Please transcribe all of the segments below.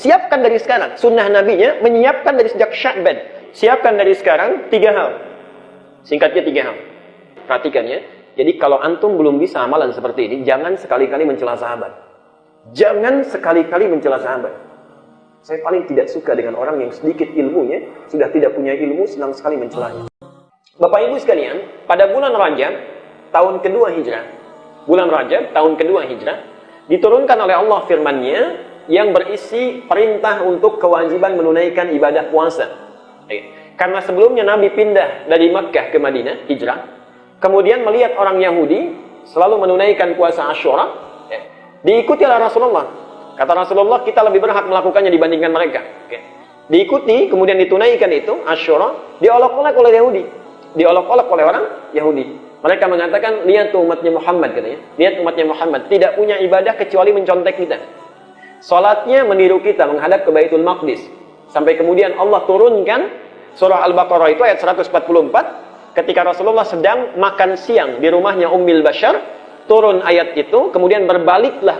siapkan dari sekarang. Sunnah nabinya menyiapkan dari sejak Sya'ban. Siapkan dari sekarang 3 hal. Singkatnya 3 hal. Perhatikan ya. Jadi kalau antum belum bisa amalan seperti ini, jangan sekali-kali mencela sahabat. Jangan sekali-kali mencela sahabat. Saya paling tidak suka dengan orang yang sedikit ilmunya, sudah tidak punya ilmu, senang sekali mencelanya. Bapak Ibu sekalian, pada bulan Rajab, tahun kedua Hijrah, bulan Rajab, tahun kedua Hijrah, diturunkan oleh Allah firman-Nya yang berisi perintah untuk kewajiban menunaikan ibadah puasa. Karena sebelumnya Nabi pindah dari Makkah ke Madinah, Hijrah, kemudian melihat orang Yahudi selalu menunaikan puasa Asyura, diikuti oleh Rasulullah. Kata Rasulullah, kita lebih berhak melakukannya dibandingkan mereka. Diikuti, kemudian ditunaikan itu, Asyura, diolok-olok oleh Yahudi. Diolok-olok oleh orang Yahudi. Mereka mengatakan, lihat tuh umatnya Muhammad, katanya. Lihat umatnya Muhammad, tidak punya ibadah kecuali mencontek kita. Salatnya meniru kita, menghadap ke Baitul Maqdis. Sampai kemudian Allah turunkan surah Al-Baqarah itu ayat 144, ketika Rasulullah sedang makan siang di rumahnya Ummil Bashar, turun ayat itu, kemudian berbaliklah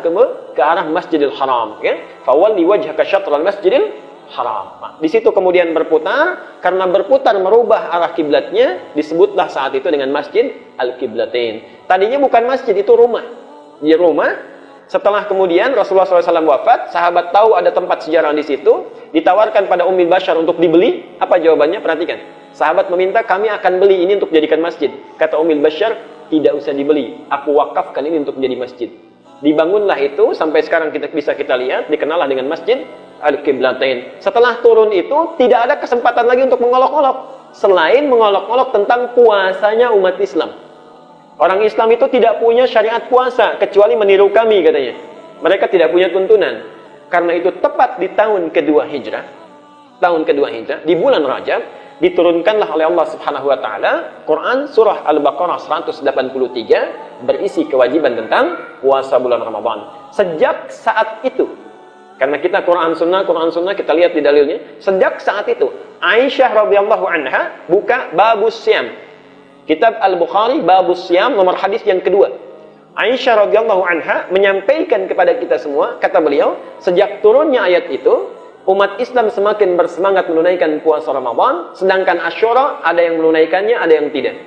ke arah Masjidil Haram. Fawalli wajhaka syatral Masjidil Haram. Nah, di situ kemudian berputar, karena berputar merubah arah kiblatnya, disebutlah saat itu dengan Masjid Al-Qiblatain. Tadinya bukan masjid, itu rumah. Di rumah, setelah kemudian Rasulullah SAW wafat, sahabat tahu ada tempat sejarah di situ, ditawarkan pada Ummil Bashar untuk dibeli. Apa jawabannya? Perhatikan. Sahabat meminta, kami akan beli ini untuk jadikan masjid. Kata Ummil Bashar, tidak usah dibeli. Aku wakafkan ini untuk jadi masjid. Dibangunlah itu, sampai sekarang kita lihat, dikenallah dengan Masjid Al-Qiblatain. Setelah turun itu, tidak ada kesempatan lagi untuk mengolok-olok. Selain mengolok-olok tentang puasanya umat Islam. Orang Islam itu tidak punya syariat puasa, kecuali meniru kami, katanya. Mereka tidak punya tuntunan. Karena itu tepat di tahun kedua Hijrah, di bulan Rajab, diturunkanlah oleh Allah Subhanahu wa taala Quran surah Al-Baqarah 183 berisi kewajiban tentang puasa bulan Ramadan. Sejak saat itu, karena kita Quran Sunnah kita lihat di dalilnya, sejak saat itu Aisyah radhiyallahu anha buka Babus Syam. Kitab Al-Bukhari Babus Syam nomor hadis yang kedua. Aisyah radhiyallahu anha menyampaikan kepada kita semua, kata beliau, sejak turunnya ayat itu, umat Islam semakin bersemangat menunaikan puasa Ramadan, sedangkan Asyura ada yang menunaikannya, ada yang tidak.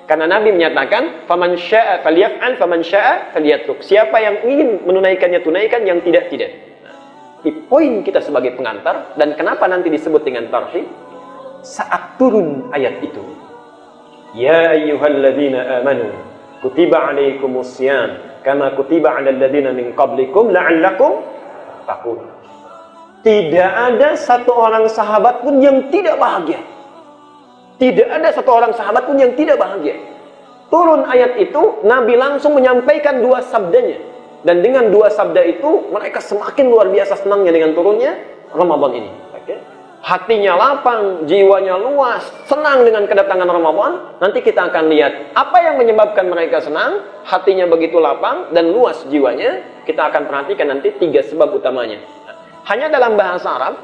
Karena Nabi menyatakan, "Faman syaa'a falyaf'al, faman syaa'a falyatruk." Siapa yang ingin menunaikannya tunaikan, yang tidak tidak. Di poin kita sebagai pengantar, dan kenapa nanti disebut dengan tarhib, saat turun ayat itu, "Ya ayyuhalladzina amanu, kutiba 'alaikumus syiyam, kama kutiba 'alal ladzina min qablikum la'allakum tattaqun." Tidak ada satu orang sahabat pun yang tidak bahagia. Tidak ada satu orang sahabat pun yang tidak bahagia. Turun ayat itu, Nabi langsung menyampaikan 2 sabdanya. Dan dengan 2 sabda itu, mereka semakin luar biasa senangnya dengan turunnya Ramadan ini. Hatinya lapang, jiwanya luas, senang dengan kedatangan Ramadan. Nanti kita akan lihat apa yang menyebabkan mereka senang, hatinya begitu lapang dan luas jiwanya. Kita akan perhatikan nanti 3 sebab utamanya. Hanya dalam bahasa Arab,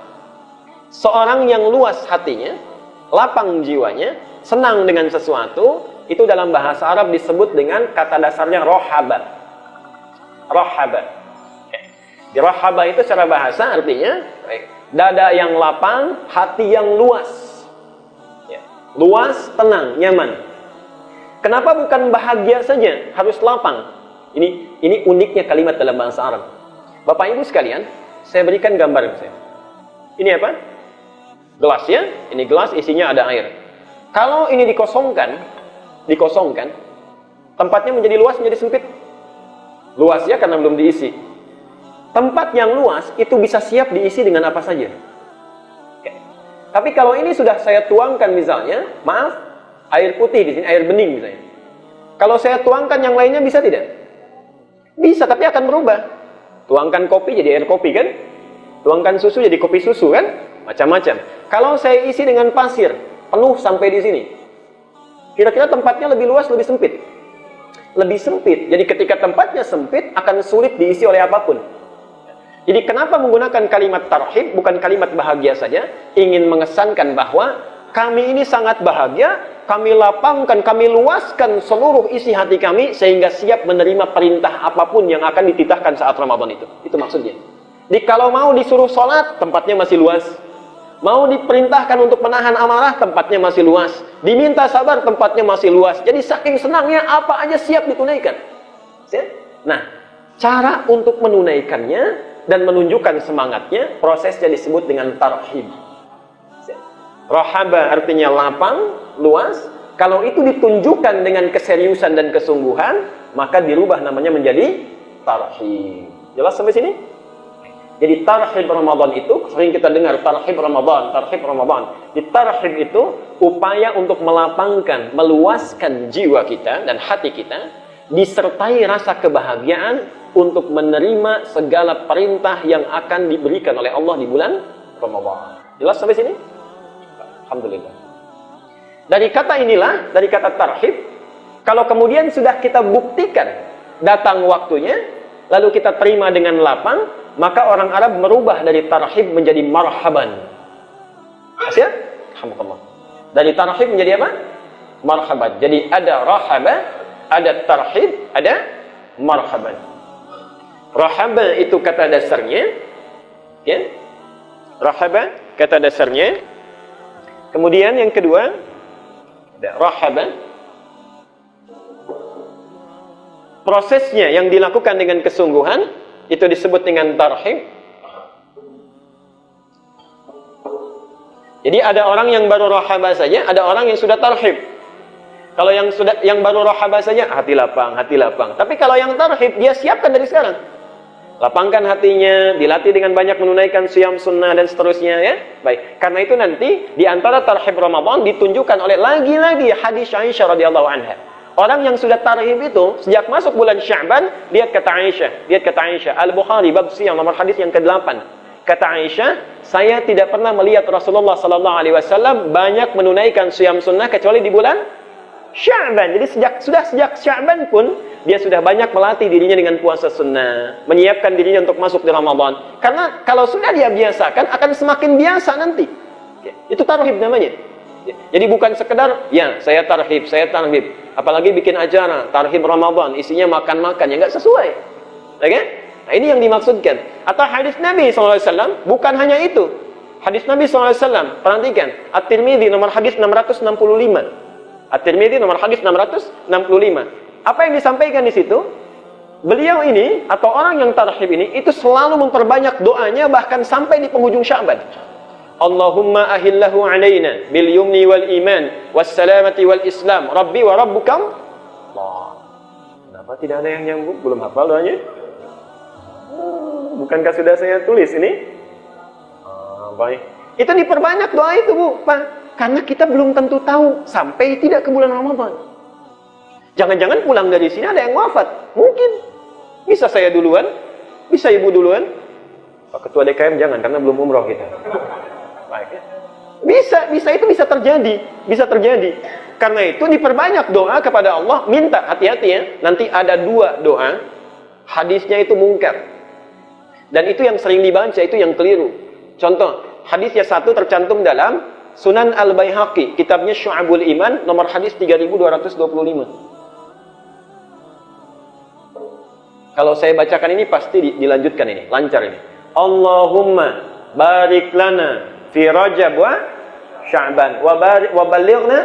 seorang yang luas hatinya, lapang jiwanya, senang dengan sesuatu, itu dalam bahasa Arab disebut dengan kata dasarnya rohaba. Rohaba. Di rohaba itu secara bahasa artinya, dada yang lapang, hati yang luas. Luas, tenang, nyaman. Kenapa bukan bahagia saja, harus lapang? Ini uniknya kalimat dalam bahasa Arab. Bapak Ibu sekalian, saya berikan gambar saya. Ini apa? Gelas ya. Ini gelas isinya ada air. Kalau ini dikosongkan, tempatnya menjadi luas, menjadi sempit. Luas ya karena belum diisi. Tempat yang luas itu bisa siap diisi dengan apa saja. Tapi kalau ini sudah saya tuangkan misalnya, maaf, air putih di sini, air bening misalnya. Kalau saya tuangkan yang lainnya bisa tidak? Bisa, tapi akan berubah. Tuangkan kopi jadi air kopi kan? Tuangkan susu jadi kopi susu kan? Macam-macam. Kalau saya isi dengan pasir, penuh sampai di sini. Kira-kira tempatnya lebih luas, lebih sempit? Lebih sempit. Jadi ketika tempatnya sempit, akan sulit diisi oleh apapun. Jadi kenapa menggunakan kalimat tarhib, bukan kalimat bahagia saja? Ingin mengesankan bahwa kami ini sangat bahagia, kami lapangkan, kami luaskan seluruh isi hati kami, sehingga siap menerima perintah apapun yang akan dititahkan saat Ramadan itu. Itu maksudnya. Kalau mau disuruh sholat, tempatnya masih luas. Mau diperintahkan untuk menahan amarah, tempatnya masih luas. Diminta sabar, tempatnya masih luas. Jadi saking senangnya, apa aja siap ditunaikan. Nah, cara untuk menunaikannya dan menunjukkan semangatnya, prosesnya disebut dengan tarhib. Rahaba artinya lapang, luas. Kalau itu ditunjukkan dengan keseriusan dan kesungguhan, maka dirubah namanya menjadi tarhib. Jelas sampai sini? Jadi tarhib Ramadan itu, sering kita dengar tarhib Ramadan, tarhib Ramadan. Di tarhib itu upaya untuk melapangkan, meluaskan jiwa kita dan hati kita, disertai rasa kebahagiaan untuk menerima segala perintah yang akan diberikan oleh Allah di bulan Ramadan. Jelas sampai sini? Alhamdulillah. Dari kata inilah, dari kata tarhib, kalau kemudian sudah kita buktikan datang waktunya, lalu kita terima dengan lapang, maka orang Arab merubah dari tarhib menjadi marhaban. Ya? Alhamdulillah. Dari tarhib menjadi apa? Marhaban. Jadi ada rahaba, ada tarhib, ada marhaban. Rahaba itu kata dasarnya, ya. Rahaba kata dasarnya. Kemudian yang kedua, ada rahaba. Prosesnya yang dilakukan dengan kesungguhan itu disebut dengan tarhib. Jadi ada orang yang baru rahaba saja, ada orang yang sudah tarhib. Kalau yang baru rahaba saja, hati lapang, hati lapang. Tapi kalau yang tarhib, dia siapkan dari sekarang. Lapangkan hatinya, dilatih dengan banyak menunaikan siyam sunnah dan seterusnya, ya. Baik. Karena itu nanti di antara tarhib Ramadan ditunjukkan oleh lagi-lagi hadis Aisyah radhiyallahu anha. Orang yang sudah tarhib itu sejak masuk bulan Sya'ban, lihat kata Aisyah, Al-Bukhari bab siyam nomor hadis yang ke-8. Kata Aisyah, saya tidak pernah melihat Rasulullah sallallahu alaihi wasallam banyak menunaikan siyam sunnah kecuali di bulan Sya'ban. Jadi sejak Sya'ban pun dia sudah banyak melatih dirinya dengan puasa sunnah, menyiapkan dirinya untuk masuk di Ramadan. Karena kalau sudah dia biasakan akan semakin biasa nanti. Itu tarhib namanya. Jadi bukan sekedar, ya saya tarhib. Apalagi bikin acara, tarhib Ramadan, isinya makan-makan, ya nggak sesuai. Okay? Nah ini yang dimaksudkan. Atau hadis Nabi SAW, bukan hanya itu. Hadis Nabi SAW, perhatikan. At-Tirmidzi nomor hadis 665. At-Tirmidzi nomor hadis 665. Apa yang disampaikan di situ? Beliau ini, atau orang yang tarhib ini, itu selalu memperbanyak doanya bahkan sampai di penghujung Sya'ban. Allahumma ahillahu alaina bil yumni wal iman was salamati wal islam rabbi wa rabbukam Allah. Kenapa tidak ada yang nyambung? Belum hafal doanya? Bukankah sudah saya tulis ini? Baik. Itu diperbanyak doa itu, Bu, Pak. Karena kita belum tentu tahu sampai tidak ke bulan Ramadan. Jangan-jangan pulang dari sini ada yang wafat. Mungkin. Bisa saya duluan? Bisa Ibu duluan? Pak Ketua DKM jangan, karena belum umroh kita. Baik, ya. Bisa itu bisa terjadi. Karena itu diperbanyak doa kepada Allah, minta, hati-hati ya. Nanti ada 2 doa, hadisnya itu mungkar. Dan itu yang sering dibaca, itu yang keliru. Contoh, hadisnya 1 tercantum dalam Sunan Al-Baihaqi, kitabnya Syu'abul Iman, nomor hadis 3225. Kalau saya bacakan ini pasti dilanjutkan ini, lancar ini. Allahumma barik lana fi Rajab wa Sya'ban wa balighna.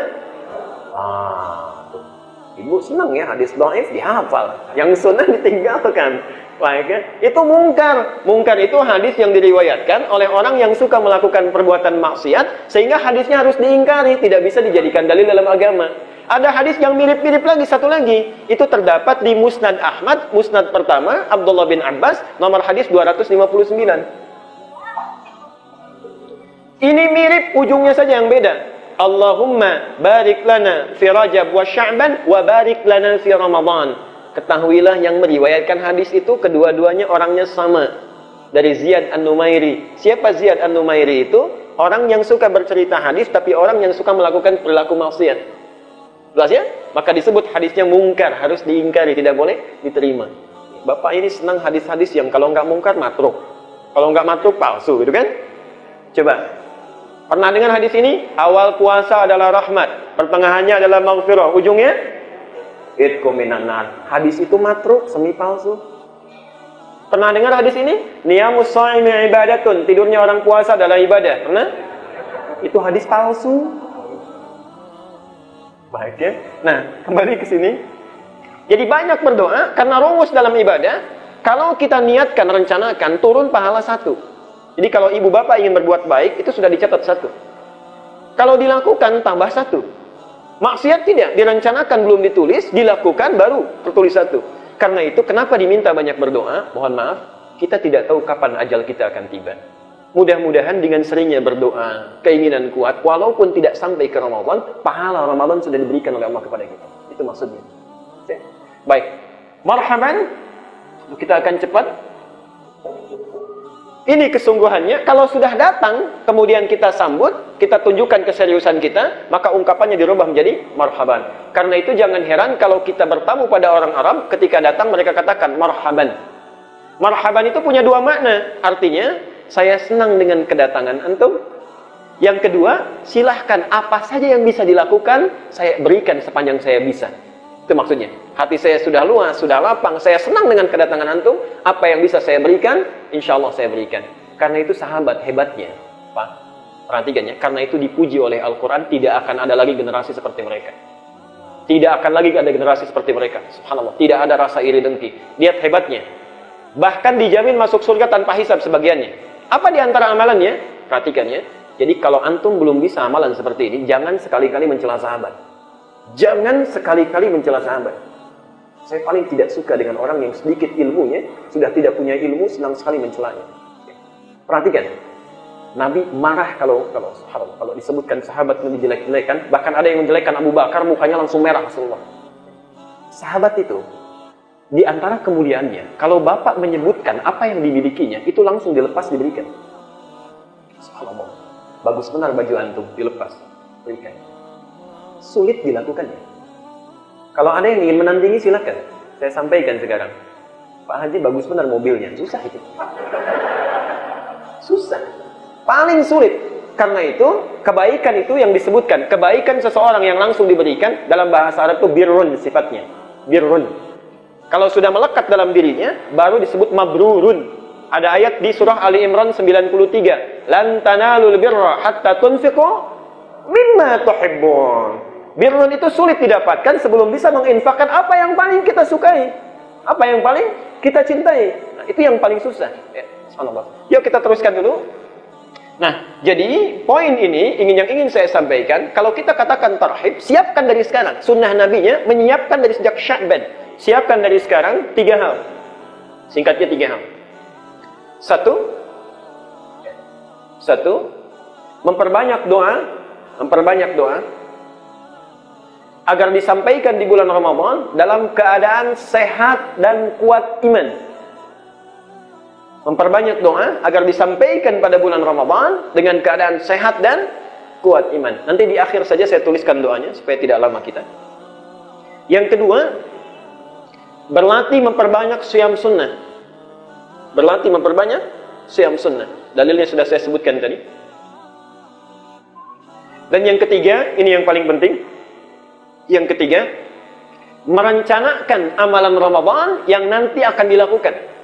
Ibu senang ya hadis dhaif dihafal, yang sunnah ditinggalkan. Baik ya? Itu mungkar. Mungkar itu hadis yang diriwayatkan oleh orang yang suka melakukan perbuatan maksiat sehingga hadisnya harus diingkari, tidak bisa dijadikan dalil dalam agama. Ada hadis yang mirip-mirip lagi, satu lagi. Itu terdapat di Musnad Ahmad, Musnad pertama, Abdullah bin Abbas, nomor hadis 259. Ini mirip, ujungnya saja yang beda. Allahumma barik lana fi Rajab wa Sya'ban wa barik lana fi Ramadan. Ketahuilah yang meriwayatkan hadis itu kedua-duanya orangnya sama. Dari Ziyad An-Numairi. Siapa Ziyad An-Numairi itu? Orang yang suka bercerita hadis tapi orang yang suka melakukan perilaku maksiat. Jelas ya? Maka disebut hadisnya mungkar, harus diingkari, tidak boleh diterima. Bapak ini senang hadis-hadis yang kalau nggak mungkar matruk. Kalau nggak matruk palsu, gitu kan? Coba. Pernah dengar hadis ini? Awal puasa adalah rahmat, pertengahannya adalah maghfirah, ujungnya itqu minan nar. Hadis itu matruk, semi palsu. Pernah dengar hadis ini? Niyamus shaimi ibadatun. Tidurnya orang puasa adalah ibadah. Pernah? Itu hadis palsu. Baik ya. Nah, kembali ke sini. Jadi banyak berdoa karena rumus dalam ibadah. Kalau kita niatkan, rencanakan, turun pahala 1. Jadi kalau ibu bapak ingin berbuat baik, itu sudah dicatat 1. Kalau dilakukan, tambah 1. Maksiat tidak, direncanakan belum ditulis, dilakukan baru tertulis 1. Karena itu, kenapa diminta banyak berdoa? Mohon maaf, kita tidak tahu kapan ajal kita akan tiba. Mudah-mudahan dengan seringnya berdoa, keinginan kuat, walaupun tidak sampai ke Ramadan, pahala Ramadan sudah diberikan oleh Allah kepada kita. Itu maksudnya. Oke? Baik. Marhaban. Kita akan cepat. Ini kesungguhannya, kalau sudah datang, kemudian kita sambut, kita tunjukkan keseriusan kita, maka ungkapannya dirubah menjadi marhaban. Karena itu jangan heran kalau kita bertamu pada orang Arab, ketika datang mereka katakan marhaban. Marhaban itu punya 2 makna. Artinya, saya senang dengan kedatangan antum. Yang kedua, silahkan apa saja yang bisa dilakukan, saya berikan sepanjang saya bisa. Itu maksudnya. Hati saya sudah luas, sudah lapang, saya senang dengan kedatangan antum. Apa yang bisa saya berikan, insya Allah saya berikan. Karena itu sahabat hebatnya, Pak. Perhatikan ya, karena itu dipuji oleh Al-Quran, tidak akan ada lagi generasi seperti mereka. Tidak akan lagi ada generasi seperti mereka. Subhanallah, tidak ada rasa iri dengki. Lihat hebatnya. Bahkan dijamin masuk surga tanpa hisab sebagiannya. Apa di antara amalannya? Perhatikan ya. Jadi kalau antum belum bisa amalan seperti ini, jangan sekali-kali mencela sahabat. Jangan sekali-kali mencela sahabat. Saya paling tidak suka dengan orang yang sedikit ilmunya, sudah tidak punya ilmu, senang sekali mencelanya. Perhatikan, Nabi marah kalau disebutkan sahabat yang dijelek-jelekan, bahkan ada yang menjelekkan Abu Bakar, mukanya langsung merah Rasulullah. Sahabat itu, di antara kemuliaannya, kalau bapak menyebutkan apa yang dimilikinya, itu langsung dilepas, diberikan. Subhanallah. Bagus benar baju antum, dilepas, berikan. Sulit dilakukannya. Kalau ada yang ingin menandingi, silakan. Saya sampaikan sekarang. Pak Haji, bagus benar mobilnya. Susah itu. Susah. Paling sulit. Karena itu, kebaikan itu yang disebutkan. Kebaikan seseorang yang langsung diberikan, dalam bahasa Arab itu birrun sifatnya. Birrun. Kalau sudah melekat dalam dirinya, baru disebut mabrurun. Ada ayat di surah Ali Imran 93. Lan tanalul birra hatta tunfiqu mimma tuhibbun. Birrun itu sulit didapatkan sebelum bisa menginfakkan apa yang paling kita sukai. Apa yang paling kita cintai. Nah, itu yang paling susah. Ya, subhanallah. Yuk kita teruskan dulu. Nah, jadi poin ini yang ingin saya sampaikan, kalau kita katakan tarhib, siapkan dari sekarang. Sunnah nabinya menyiapkan dari sejak Sya'ban. Siapkan dari sekarang 3 hal. Singkatnya 3 hal. Satu, memperbanyak doa agar disampaikan di bulan Ramadan dalam keadaan sehat dan kuat iman. Memperbanyak doa agar disampaikan pada bulan Ramadan dengan keadaan sehat dan kuat iman. Nanti di akhir saja saya tuliskan doanya supaya tidak lama kita. Yang kedua, berlatih memperbanyak siyam sunnah. Berlatih memperbanyak siyam sunnah. Dalilnya sudah saya sebutkan tadi. Dan yang ketiga, ini yang paling penting. Yang ketiga, merencanakan amalan Ramadan yang nanti akan dilakukan.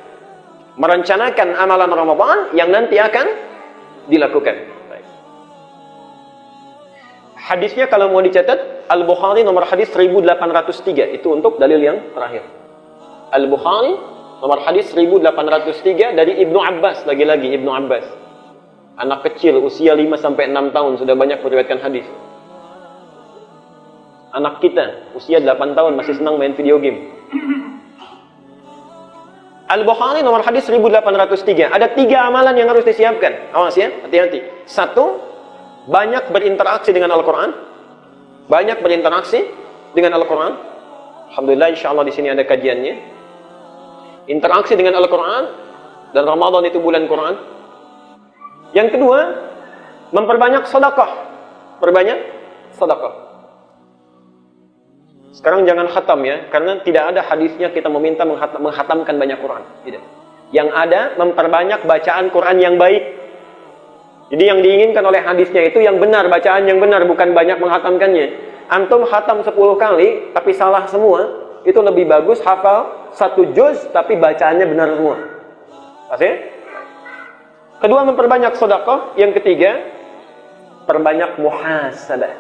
Merencanakan amalan Ramadan yang nanti akan dilakukan. Baik. Hadisnya kalau mau dicatat, Al-Bukhari nomor hadis 1803. Itu untuk dalil yang terakhir. Al-Bukhari nomor hadis 1803 dari Ibnu Abbas. Lagi-lagi Ibnu Abbas. Anak kecil usia 5-6 tahun sudah banyak meriwayatkan hadis. Anak kita, usia 8 tahun masih senang main video game. Al-Bukhari nomor hadis 1803. Ada 3 amalan yang harus disiapkan. Awas ya, hati-hati. 1, banyak berinteraksi dengan Al-Quran. Banyak berinteraksi dengan Al-Quran. Alhamdulillah, insya Allah di sini ada kajiannya. Interaksi dengan Al-Quran. Dan Ramadan itu bulan Quran. Yang kedua, memperbanyak sedekah. Perbanyak sedekah. Sekarang jangan khatam ya, karena tidak ada hadisnya kita meminta menghatamkan banyak Quran. Tidak. Yang ada, memperbanyak bacaan Quran yang baik. Jadi yang diinginkan oleh hadisnya itu yang benar, bacaan yang benar, bukan banyak menghatamkannya. Antum khatam 10 kali, tapi salah semua, itu lebih bagus hafal 1 juz, tapi bacaannya benar semua. Pasti? Kedua, memperbanyak sedekah. Yang ketiga, perbanyak muhasabah.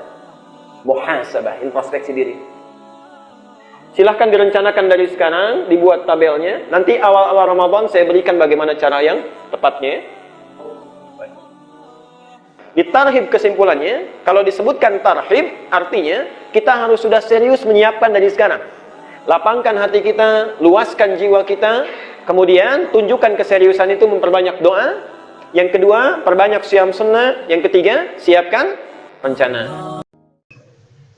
Muhasabah, introspeksi diri. Silahkan direncanakan dari sekarang, dibuat tabelnya. Nanti awal-awal Ramadan saya berikan bagaimana cara yang tepatnya. Di tarhib kesimpulannya, kalau disebutkan tarhib, artinya kita harus sudah serius menyiapkan dari sekarang. Lapangkan hati kita, luaskan jiwa kita, kemudian tunjukkan keseriusan itu memperbanyak doa. Yang kedua, perbanyak siyam sunnah. Yang ketiga, siapkan rencana.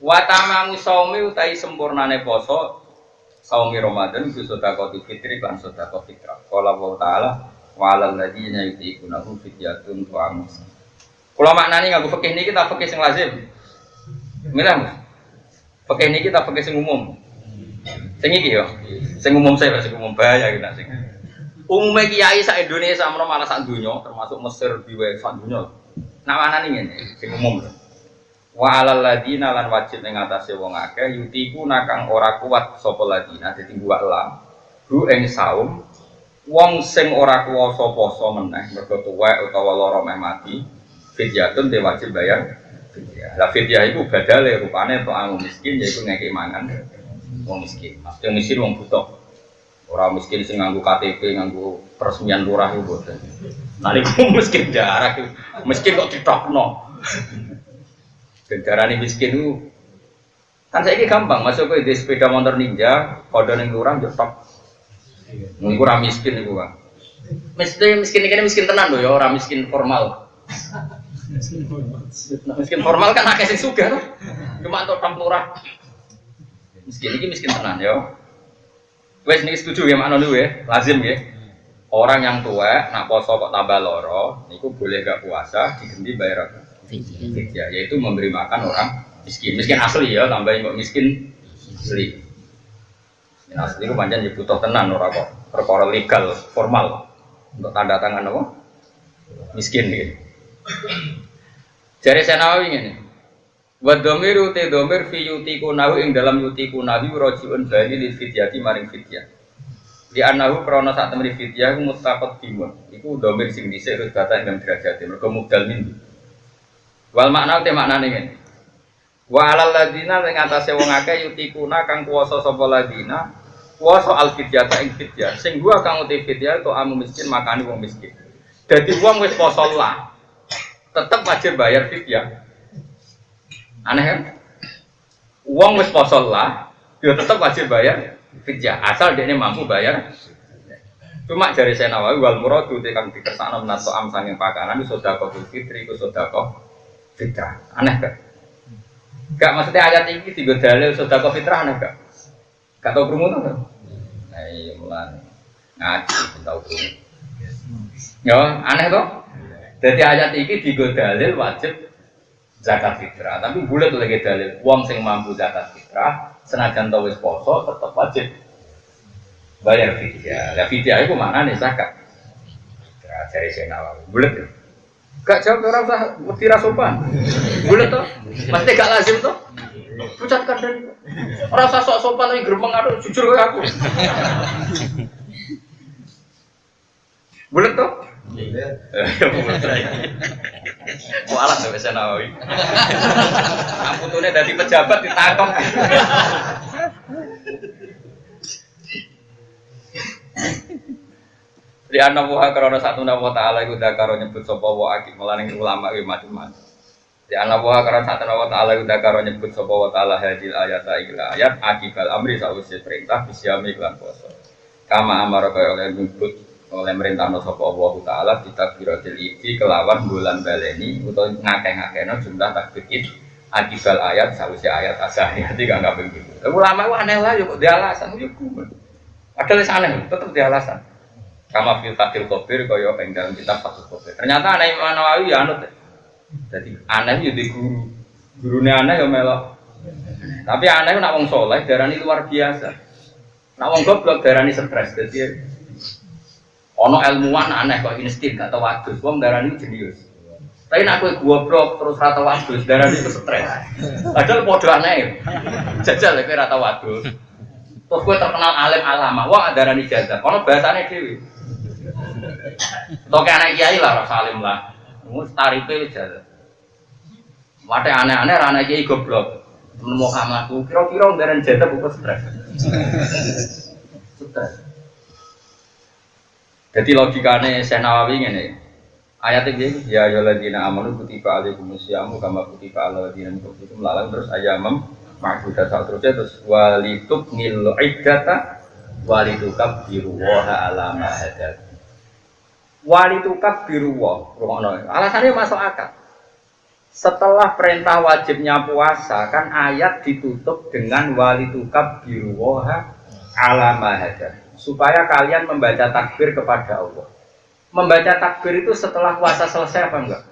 Wa tamamu shaumi utai sempurnane poso saumi Ramadan ku sedekah fitri lan sedekah fitrah. Qala wa ta'ala wa 'alal ladzina yutiquna fidyatun tu'amus. Kula maknani nganggo fikih niki ta fikih sing lazim. Milih. Fikih niki ta fikih sing umum. Sing iki yo. Sing umum saya sing umum bahaya iki nak sing. Umume kiai sak Indonesia menawa malah sak donya termasuk Mesir biwe sak donya. Nak maknani ngene sing umum lho. Wa 'alal ladina lan wajib ing atase wong akeh yutiku nakang ora kuat sapa ladina dadi buak lam hu ing saum wong sing ora kuwasa poso meneh mergo tuwek utawa lara meh mati fidyatun te wajib bayar fidyah. Lah fidyah iku badale rupane tok anu miskin yaiku ngekek mangan wong miskin. Maksudnya miskin wong butuh. Ora miskin sing nganggo KTP nganggo peresmian lurah iku boten. Nalika miskin jarak miskin kok ditokno. Darane miskin itu kan saiki gampang masuk ke sepeda motor ninja kode ning lurah yo tok. Niku ora miskin niku, Pak. Miskin iki miskin tenan lho ya, ora miskin formal. Miskin formal kan akeh sing sugih to. Cuma entuk tok lurah. Miskin iki miskin tenan ya. Wes niki setuju ya makna niku ya, lazim ya. Orang yang tua nak poso kok tambah loro niku boleh gak puasa diganti bayar apa? Fidyah, yaitu memberi makan orang miskin. Miskin asli ya, tambahin kok miskin asli. Miskin asli itu pancen butuh tenan ora kok perkara legal formal untuk tanda tangan apa? Miskin gitu. Jare Senawi ngene. Wa dhamiru te dhamir fi yutiku nahu ing dalam yutiku nahu rajiun bali li fidyati maring fidyah. Di anahu krana sak temene fidyah mutaqad dimun. Iku dhamir sing dhisik terus kata ing derajat mergo mubdal min. Wal makna te maknane ngene. Wa 'alal ladzina ing atase wong akeh yutikuna kang kuwasa sapa ladina kuwasa al fidyata ing fidyah. Sing gua kang uti fidyah to amu miskin makani wong miskin. Dadi wong wis poso lah tetep wajib bayar fidyah. Aneh kan? Wong wis poso lah yo tetep wajib bayar fidyah asal dekne mampu bayar. Cuma dari Senawi wal muradu te kang dikersakno menato am sanging pakanan sedekah fitri ku sedekah fitrah. Aneh gak? Gak maksudnya ayat ini tiga dalil sedekah fitrah aneh gak? Gak tau krungu to? Nah iya mulane ngaji tau krungu. Ya aneh to? Jadi ayat ini tiga dalil wajib zakat fitrah. Tapi bulat lagi dalil wong sing mampu zakat fitrah senajan tau wis poso tetep wajib bayar fidyah. Lah fidyah iku maknane zakat. Fitrah dari Senawi. Bulat ya? Gak jawab orang usah mesti rasopan. Boleh toh? Pasti gak lazim toh? Pucatkan dan orang usah sok sopan tapi geremeng aduh jujur kayak aku. Boleh toh? Iya. Mau alat sampai Senawi. Amputune dari pejabat ditangkap. Di anak buah karena satu nama Taala itu dah karo nyebut sopo wa akik melaning ulama itu macam-macam. Di anak buah karena satu nama Taala itu dah karo nyebut sopo wa Taala hadil ayat ayat akibal amri sausi perintah bisyami iklan poso. Kama amar kaya oleh nyebut oleh merintah no sopo Allah Taala kita birotil iki kelawan bulan baleni atau ngakeh-ngakehno jumlah takbir it akibal ayat sausi ayat asahiyah tiga nggak begitu. Ulama itu aneh lah yuk dia alasan yuk kuman. Ada alasan tetap dia alasan. Kama fil Fathul Qobir kaya ing dalam kitab Fathul Qobir. Ternyata aneh Imam Nawawi ya anut. Jadi aneh yo di guru. Gurune aneh yo melok. Tapi aneh nak wong saleh darani luar biasa. Nak wong goblok darani stres. Dadi ana ilmuwan aneh kok insting gak tau wadus. Wong darani jenius. Tapi nak kowe goblok terus ra tau wadus darani stres. Padahal padha aneh. Jajal kowe ra tau wadus. Terus kowe terkenal alim alama. Wong darani jajal. Ono bahasane dhewe. Toke anak kiai lah ora salim lah. Wis tarife jalan. Mate aneh-aneh ra anak kiai goblok. Nemu kamarku kira-kira ngaren jatah buku stres. Stres. Jadi logikane Syekh Nawawi ngene. Ayat iki ya ayyuhalladzina amanu kutiba alaikumusyamu kama kutiba alal ladzina min qablikum lalang terus ayamam ma'dudat terus walitubnil iddata walitukabbiru wa ala ma hadat. Walitukabbiru wa rono. Alasannya masuk akal. Setelah perintah wajibnya puasa kan ayat ditutup dengan walitukabbiru wa ala ma hadat. Supaya kalian membaca takbir kepada Allah. Membaca takbir itu setelah puasa selesai apa enggak?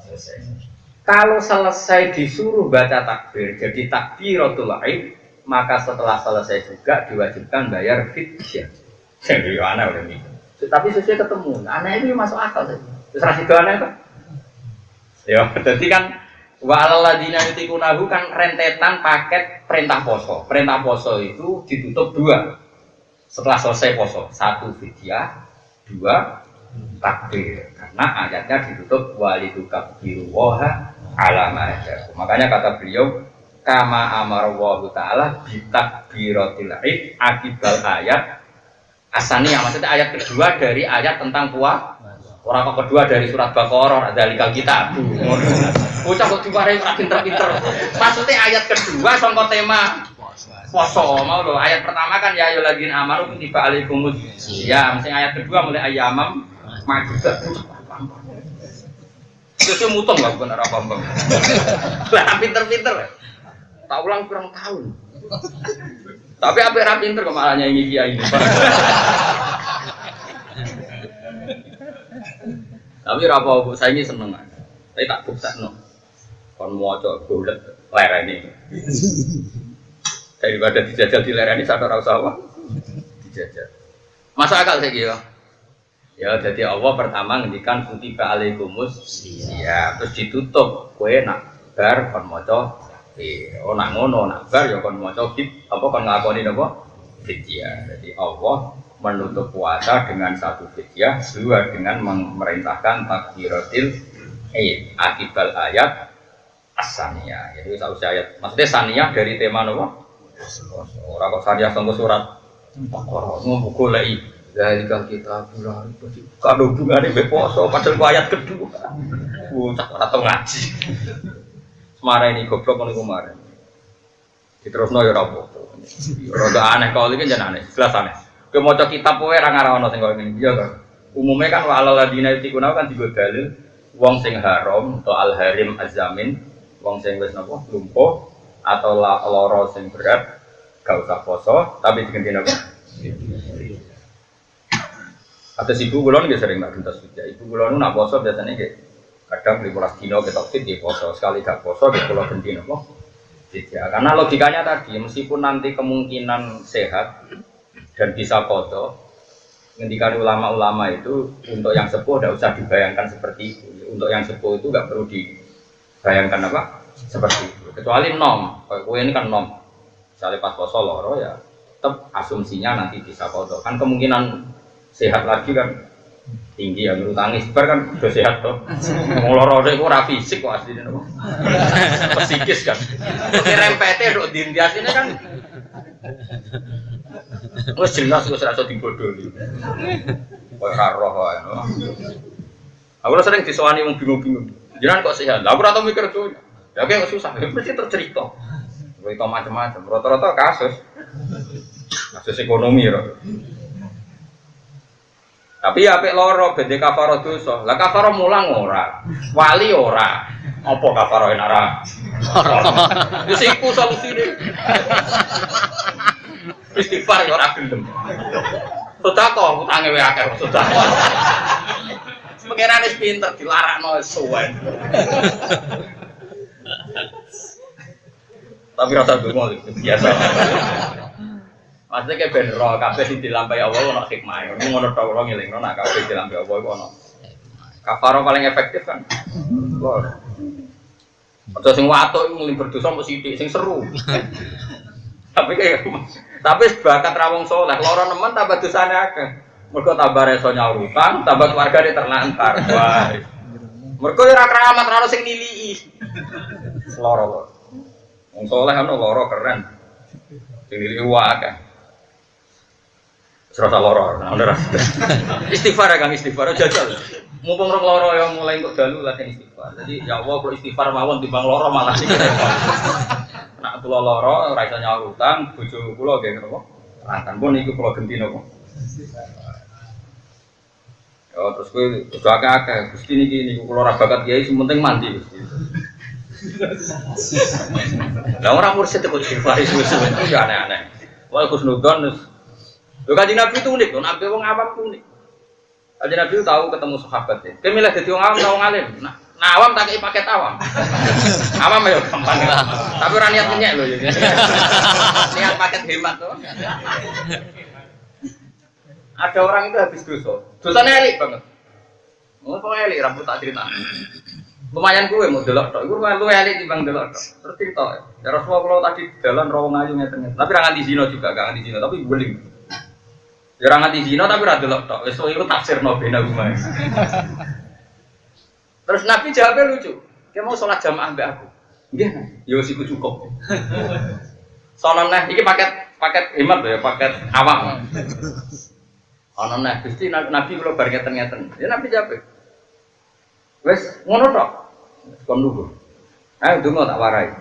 Selesai. Kalau selesai disuruh baca takbir, jadi takbiratul Id, maka setelah selesai juga diwajibkan bayar fidyah. Jadi aneh udah nih. Tapi sesuai ketemu, aneh itu masuk akal saja. Terus rasih aneh kan? Ya, jadi kan wa alal ladzina yutiqunahu kan rentetan paket perintah poso. Perintah poso itu ditutup dua. Setelah selesai poso, satu fidyah, dua takbir. Karena ayatnya ditutup walitukabbiru wa ala ma hadat. Makanya kata beliau kama amara wa ta'ala bitakbiratil id akibal ayat asaniyah, maksudnya ayat kedua dari ayat tentang puasa. Orang kok kedua dari surat Baqarah adalikal kitab. Bocah kok diwarai ora pinter-pinter. Maksudnya ayat kedua sangka tema poso mau lho. Ayat pertama kan ya ayyuhalladzina amanu kutiba alaikumus ya, mesti ayat kedua mulai ayamam ma'dudat. Itu mutong lah bukan arah bambang. Lah pinter-pinter. Tak ulang kurang tahun. Tapi apa yang pinter kemalahnya ini kiai ini. Tapi apa saya ini seneng. Saya tak buksan no. Kon moco golek lereni. Daripada dijajal di lereni sadar ora usah apa. Dijajal. Masuk akal saya kira. Ya, jadi Allah pertama ngendikan kutiba alaikumus ya, terus ditutup kowe nak bar kon maca nak ngono nak bar ya kon maca apa kon ngakoni napa fidyah. Jadi Allah menutup puasa dengan satu fidyah, dua dengan memerintahkan takbiratil id akibal ayat as-saniyah. Jadi sausé ayat maksudnya saniyah dari tema napa? Ora kok saniyah sangko surat Baqarah ngono goleki dari kalau kita bulan itu kalau hubungannya beposo padahal ayat kedua, tak atau ngaji. Semarang ini goblok kalau kemarin. Terus no ya rapopo. Roda aneh kalau ini jangan aneh, jelas aneh. Kemoco kitab poe ra ngarono sing koyo ngene. Iya kan. Umumnya kan wa alal ladina yutiquna kan digo dalil wong sing haram atau al harim azamin, wong sing wis napa lumpuh atau lara sing berat gak usah poso tapi diganti napa? Atas ibu kulon nggak sering nak gentas juga. Ibu kulon nak poso biasanya kayak kadang 15 dino ketok fit di poso, sekali gak poso di pulau gentin apa? Tidak. Karena logikanya tadi meskipun nanti kemungkinan sehat dan bisa foto, ngendikan ulama-ulama itu untuk yang sepuh tidak usah dibayangkan seperti itu. Untuk yang sepuh itu nggak perlu dibayangkan apa? Seperti itu. Kecuali nom, kue ini kan nom. Misalnya pas poso loro ya, tetap asumsinya nanti bisa foto. Kan kemungkinan sehat lagi kan tinggi ya, menurut tangis bar kan udah sehat toh. Mau loro itu ora fisik kok aslinya nopo. Psikis kan. Oke rempete dok dindias ini kan. Wes jelas wis rasa dibodohi. Koyo ora roh wae. Aku sering disowani wong bingung-bingung. Jenengan kok sehat? Lah aku ora tau mikir tuh. Ya kok susah, mesti tercerita. Cerita macam-macam. Rata-rata kasus ekonomi ya. Tapi ya apik loro bende kafaro dosa. Lah kafaro mulang ora. Wali ora. Apa kafaro enak ora? Wis iku solusine. Istighfar ya ora gelem. Sedekah utange wae akeh sedekah. Pengeran wis pinter dilarakno suwen. Tapi rasa donga biasa. Maksudnya kayak ben roh kabeh sing dilampahi Allah ono hikmah. Ngono tok ora ngelingno nek kabeh dilampahi Allah iku ono. Kafaro paling efektif kan. Lho. Atau sing watuk iku ngling berdosa mesti sithik sing seru. Tapi sebakat ra wong saleh, lara nemen tambah dosane akeh. Mergo tambah reso nyaur utang, tambah keluargane terlantar. Wah. Mergo ora keramat ora sing nilii. Loro. Wong saleh ana loro keren. Sing nilii wae. Serasa loro, ora. Istighfar ya Kang, istighfar jajal. Mumpung rong loro ya mulai kok dalu latihan istighfar. Jadi ya Allah kalau istighfar mawon timbang loro malah sik. Nak kula loro ora iso nyaur utang, bojo kula nggih napa? Lantan pun niku kula genti napa? Ya terus kowe kudu akeh-akeh. Gusti niki niku kula ora bakat kiai sing penting mandi Gusti. Lah ora mursid kok istighfar itu ya aneh-aneh. Wah Gus Nudon lho Kanjeng Nabi itu unik, nabi wong awam itu unik. Kanjeng Nabi tahu ketemu sahabat ya. Kowe milih dadi wong awam ta wong alim? Nah awam tak kei paket awam. Awam ya gampang. Tapi ora niat menyek lho ya. Niat paket hemat to. Ada orang itu habis dosa. Dosanya elik banget. Oh, kok elik rambut tak cerita. Lumayan gue mau delok tok. Iku luwih elik timbang delok tok. Terus cerita. Ya Rasulullah tadi dalan rawang ayu ngeten. Tapi ra nganti zina juga, gak nganti zina, tapi guling. Ya ora nganti zina tapi ra delok tok. Wis iku tafsirno bena umay. Terus Nabi jawabnya lucu. Dia mau sholat jamaah mbak aku. Nggih, ya wis iku cukup. Sono neh iki paket hemat ya, paket awam. Ana neh Gusti Nabi kula bar ngeten-ngeten. Ya Nabi jawab. Wis ngono tok. Kon lugu. Ayo donga tak warai.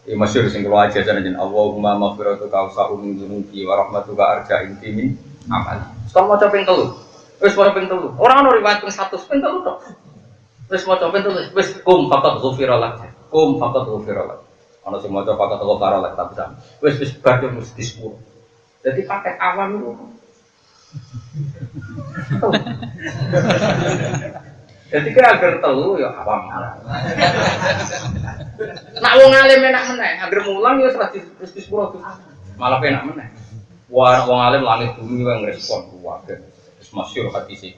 Ya masyhur sing kula ajaran jeneng Allahumma maghfiratuka awsa'u min dzunubi wa rahmatuka arja inti min amal. Kon maca ping 3. Wis maca ping 3. Ora ono riwayat ping 100 ping 3 tok. Wis maca ping 3. Wis kum faqat ghufira lak. Kum faqat ghufira lak. Ana sing maca faqat ghufira lak tapi sama. Wis badhe mesti 10. Jadi paket awam itu. Jadi kira agar telu ya awam malah. Nak wong alim enak meneh, agar mulang ya wis 10 malah enak meneh. Wah wong alim langit bumi wae ngrespon kuwabe. Wis masyhur hadis iki.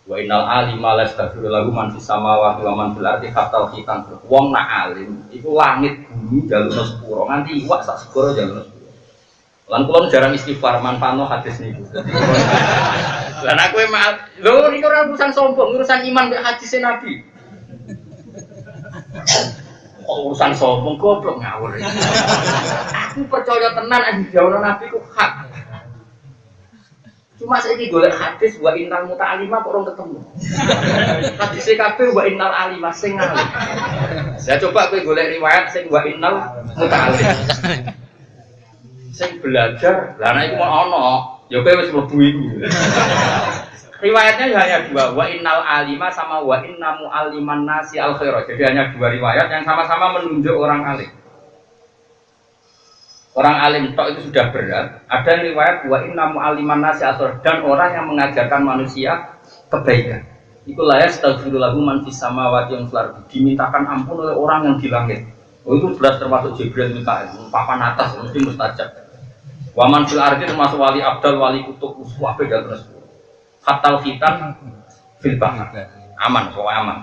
Wa innal alima lastaghfiru lahu man fis samawati wa man fil ardi hatta khitan. Wong nak alim iku langit bumi jalurna sepuro nganti iwak sak segoro jalurna sepuro. Lan kula jarang istighfar manfaatno hadis niku. Lan aku lho niku ora urusan sombong, urusan iman mek hadis Nabi. Urusan sombong goblok ngawur. Aku percaya tenan nek dijawono Nabi ku hak. Cuma saiki golek hadis wa innal muta'allima kok ora ketemu. Hadis kabeh wa innal alima sing alim. Saya coba kowe golek riwayat sing wa innal muta'allim. Sing belajar, lah nek iku mau ana, ya kowe wis mlebu iku. Riwayatnya hanya dua, wa innal alima sama wa inna mu'alliman nasi al khairah. Jadi hanya dua riwayat yang sama-sama menunjuk orang alim. Orang alim tok itu sudah berat. Ada riwayat wa inna mu'alliman nasi al khairah dan orang yang mengajarkan manusia kebaikan. Itulah ya astaghfirullah man fis samawati wal ardi. Dimintakan ampun oleh orang yang di langit. Oh itu jelas termasuk Jibril Mikail, papan atas mesti mustajab. Waman fil ardi termasuk wali abdal, wali kutub, uswah beda terus. Hatal khitan fil bahar. Aman, pokoknya aman.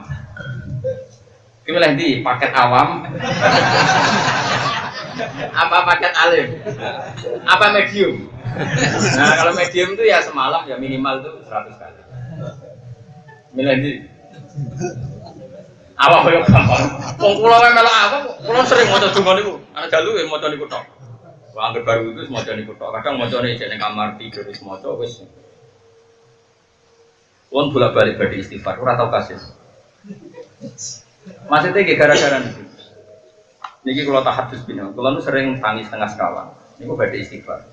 Pilih di paket awam. Apa paket alim? Apa medium? Nah, kalau medium itu ya semalam ya minimal itu 100 kali. Milih di awam koyo gampang. Wong kula wae melok awam, kula sering maca donga niku. Ana dalu ya maca niku tok. Wong anggere baru itu maca niku tok. Kadang macane jek ning kamar tidur wis maca wis. Wong bolak-balik badhe istighfar, ora tau kasil. Maksudnya gara-gara niku. Niki kula tahadus bina. Kula nu sering tangis tengah sekawan. Niku badhe istighfar.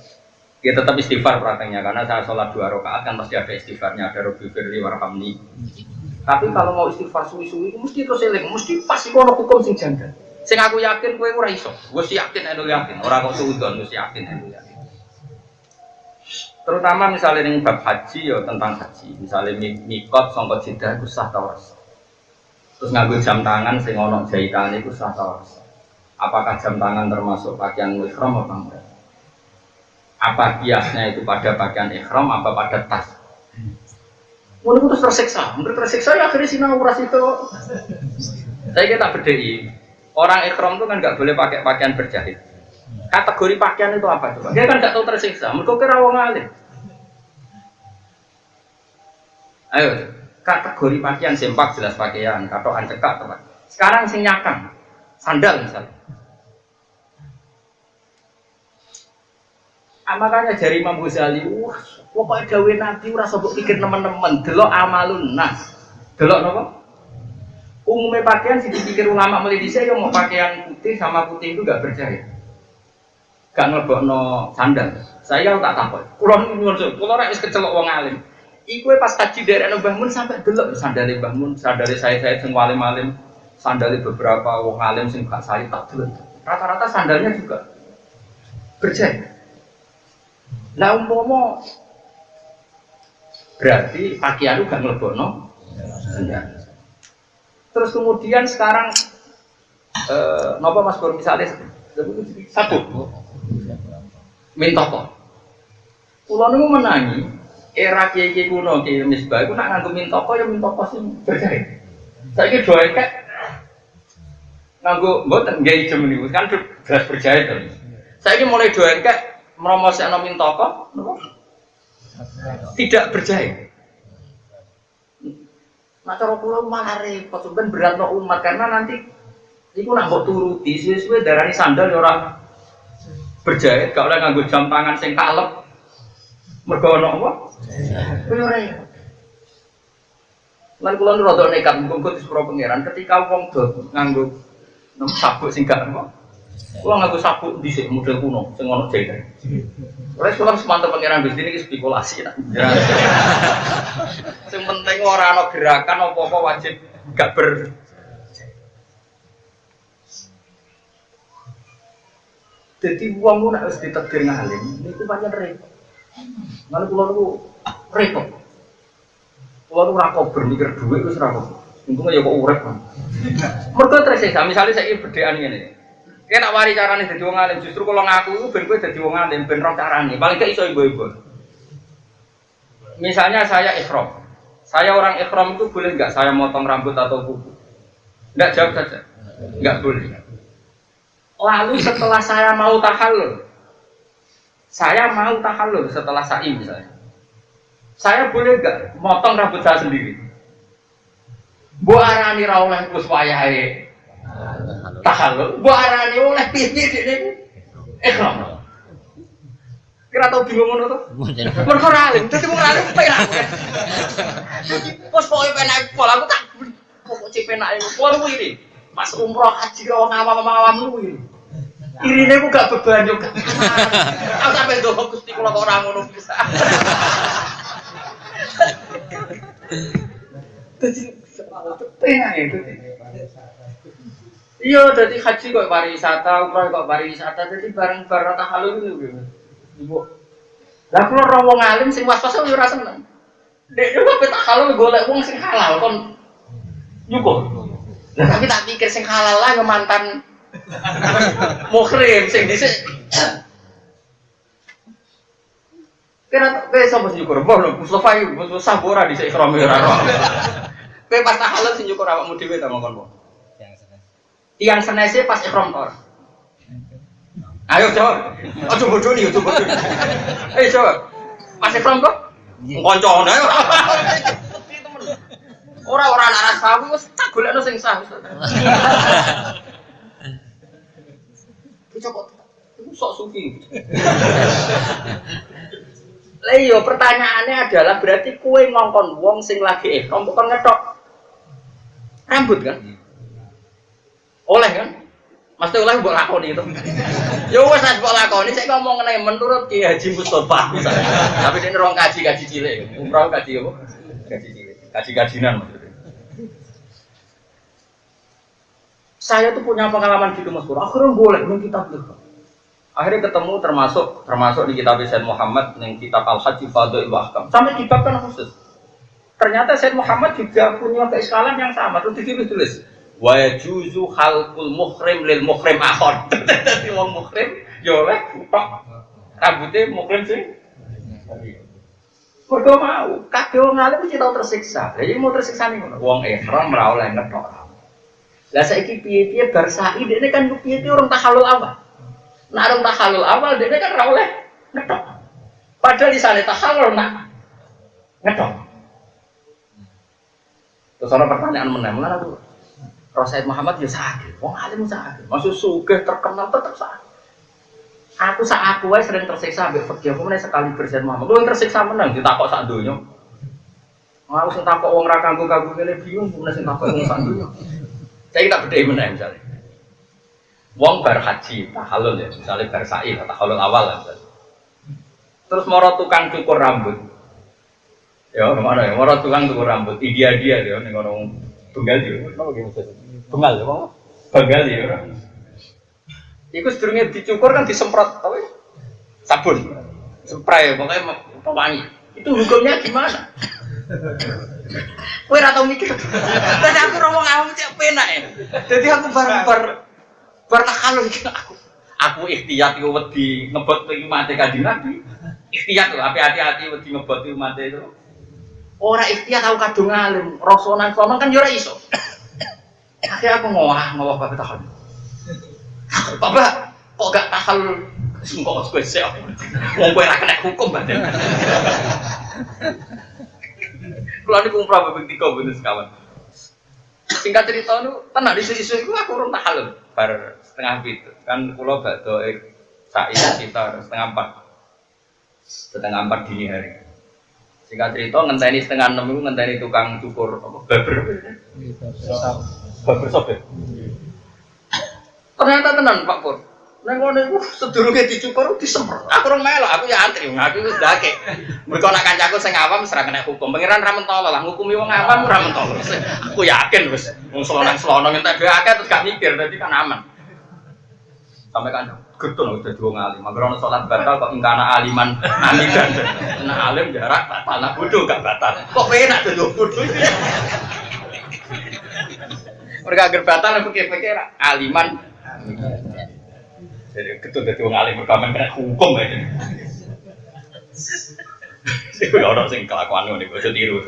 Kita tetap istighfar prakteknya karena saya sholat 2 rakaat kan pasti ada istighfarnya, ada Rabbi firli warhamni. Tapi kalau mau istighfar suwi-suwi mesti terus eling, mesti pasti ono hukum sing janggal. Sing aku yakin kowe ora iso. Wis yakin anu yakin, ora kok suudon wis yakin anu yakin. Terutama misalnya ning bab haji ya tentang haji. Misalnya mikot sangka Jeddah iku sah ta ora. Terus nganggo jam tangan sing ono jahitane iku sah ta ora. Apakah jam tangan termasuk pakaian ihram apa enggak? Apa kiasnya itu pada pakaian ihram apa pada tas? Mulai putus tersiksa, menurut tersiksa ya akhirnya sinau uras itu. Saya kita bedai, orang ihram itu kan nggak boleh pakai pakaian berjahit. Kategori pakaian itu apa coba? Dia kan nggak tahu tersiksa, mereka kira wong alim. Ayo, kategori pakaian sempak jelas pakaian, katokan cekak teman. Sekarang sing nyakang, sandal misalnya. Makanya jari Imam Ghazali, wah, pokoknya dawe Nabi ora sok pikir teman-teman, delok amalun nas. Delok napa? Umumnya pakaian sih dipikir ulama melidisi yang mau pakaian putih sama putih itu gak berjahit. Gak ngelebokno sandal. Saya tak takut. Kulo nyuwun, kulo rek wis kecelok wong alim. Iku pas kaji dari Mbah Mun sampai delok sandale Mbah Mun, sandale saya sing walim-alim, sandale beberapa wong alim sing gak saya tak delok. Rata-rata sandalnya juga berjahit. Nah umpama berarti pakaian itu gak ngelebokno sandal. Terus kemudian sekarang napa Mas Bor misalnya sabuk mintoko. Kulo niku menangi era kiai-kiai kuno kiai Misbah iku nak nganggo mintoko ya mintoko sing berjahit. Saiki doa kek nganggo mboten nggih ijem niku kan jelas berjahit to. Saiki mulai doa kek mromosekno mintoko napa? Tidak berjahit. Nah cara kula malah repot ben beratno umat karena nanti iku nak mbok turuti suwe-suwe darani sandal ya ora berjahit, gak oleh nganggo jam tangan sing kalep. Mergo ana apa? Ora ya. Lan kula rada nekat mung disepuro pangeran ketika wong do nganggo sabuk sing gak apa. Kula nganggo sabuk dhisik model kuno sing ana jahit. Ora kula semantep pangeran Gusti niki spekulasi nak. Sing penting ora ana gerakan apa-apa wajib gak ber. Jadi uang pun harus ditegir ngalim, itu banyak repot. Mana pulau itu repot. Pulau itu rakop bermikir duit itu rakop. Untungnya ya kok urep kan. Mereka tersiksa. Misalnya saya berdean ini, kayak nak wari caranya jadi uang alim. Justru kalau ngaku itu ben gue jadi uang alim, ben rong caranya. Paling gak iso ibu-ibu. Misalnya saya ikhram, saya orang ikhram itu boleh nggak saya motong rambut atau kuku? Nggak, jawab saja. Nggak boleh. Lalu setelah saya mau tahallul setelah sa'i misalnya, saya boleh gak motong rambut saya sendiri? Bu arani ra oleh kus wayahe tahallul, bu arani oleh piye dene ikhram. Kira tau bingung ngono to? Mergo ra alim, dadi wong alim penak. Pos pokoke penak pola aku tak pokok penake pola kuwi. Mas umroh haji karo ngawam-awam lu iki. Irine ku gak beban yo gak. Aku sampe ndonga Gusti kula kok ora ngono bisa. Dadi penak itu. Iya, dadi haji kok pariwisata, umroh kok pariwisata, dadi bareng-bareng tahallul itu. Ibu. Lah kula ora wong alim sing was-was yo ora seneng. Dek yo kok tahallul golek wong sing halal kon nyukur. Nah, tapi tak pikir sing halal lah mantan mukhrim sing dhisik. Kira kowe sapa sing nyukur? Mbah Mustofa iki Mustofa ora dhisik ikhram ora. Kowe pas halal sing nyukur awakmu dhewe ta mongkon, Pak? Tiang senese pas ikhram ora. Ayo jawab. Aja bodoni, aja bodoni. Ayo jawab. Pas ikhram kok? Koncone. Orang-orang anak sawu wis tak golekno sing sah. Coba itu sok sufi. Lah iya pertanyaannya adalah berarti kue ngongkon wong sing lagi ihram kok ngetok rambut kan? Oleh kan? Mesti oleh mbok lakoni itu. Ya wis nek mbok lakoni sik ngomong ngene menurut Ki Haji Mustofa misalnya. Tapi dene rong kaji cilik. Umroh kaji apa? Kaji cilik. Kaji-kajinan maksudnya. Saya tuh punya pengalaman gitu Mas Pur. Akhirnya boleh ning kitab itu. Akhirnya ketemu termasuk di kitab Said Muhammad ning kitab Al-Hajj Fadhil wa Ahkam. Sampai kitab kan khusus. Ternyata Said Muhammad juga punya keiskalan yang sama. Terus ditulis wa yajuzu khalqul muhrim lil muhrim akhon. Dadi wong muhrim ya oleh tok rambutnya muhrim sih. Mergo mau, kabeh wong alim mesti tau tersiksa. Lah iki mau tersiksa ning ngono. Wong ihram ora oleh ngetok. Lah saiki piye-piye bar sa'i dekne kan piye-piye orang tahallul awal. Nek orang tahallul awal dekne kan ora oleh ngetok. Padahal di sana tahallul nak ngetok. Terus ana pertanyaan meneh, mulane aku Rasul Muhammad ya sakit, wong alim sakit. Maksud sugih terkenal tetep sakit. Aku sak aku wae sering tersiksa ambek fikih, aku meneh sekali bersen Muhammad. Lu tersiksa meneng ditakok sak donya. Aku sing takok wong ra kanggo-kanggo ngene bingung, meneh sing takok wong sak donya. Saya tak bedhei meneh misalnya. Wong bar haji, tahallul ya, misalnya bar sa'i, tahallul awal lah. Terus moro tukang cukur rambut. Ya, kemana ya? Moro tukang cukur rambut, dia ya, ning ngono tunggal dia. Napa ki maksud? Tunggal ya, apa? Tunggal ya. Iku sedurunge dicukur kan disemprot apa? Sabun. Spray pokoknya pewangi. Itu hukumnya gimana? Kowe ora tau mikir. Dadi aku ngomong awam cek penak ya. Dadi aku bar takal iki aku ikhtiyat iku wedi ngebot iki mate Kanjeng Nabi. Ikhtiyat lho, hati-hati wedi ngebot iki mate itu. Ora ikhtiyat aku kadung alim, rasane sono kan yo ora iso. Akhirnya aku ngowah bapak tahal. Bapak kok gak tahal sungkok kowe sik. Wong kowe ora kena hukum badan. Kulo niku umrah ping 3 bener sekawan. Singkat cerita nu tenan isu-isu iku aku urung tahal bar setengah 7. Kan kulo badhe sa'i sekitar setengah 4 dini hari. Singkat cerita ngenteni setengah 6 iku ngenteni tukang cukur apa barber. Barber shop. Ternyata tenan Pak Pur. Nang ngono iku sedurunge dicukur disemprot. Aku rong melok, aku ya antri, aku wis ndake. Mergo nek kancaku sing awam wis ra kena hukum. Pangeran ra mentolo lah, ngukumi wong awam ora mentolo. Aku yakin wis wong selonang-selonang entek dhewe akeh terus gak mikir, dadi kan aman. Sampai kan getun udah dua ngalim. Magerono salat batal kok ingkana aliman amidan. Nah alim jarak batal, nah bodoh gak batal. Kok penak tuh bodoh. Mereka agar batal aku pikir aliman. Jadi ketut dari orang alim berkamen kena hukum aja. Itu orang sing kelakuan nih, gue tiru.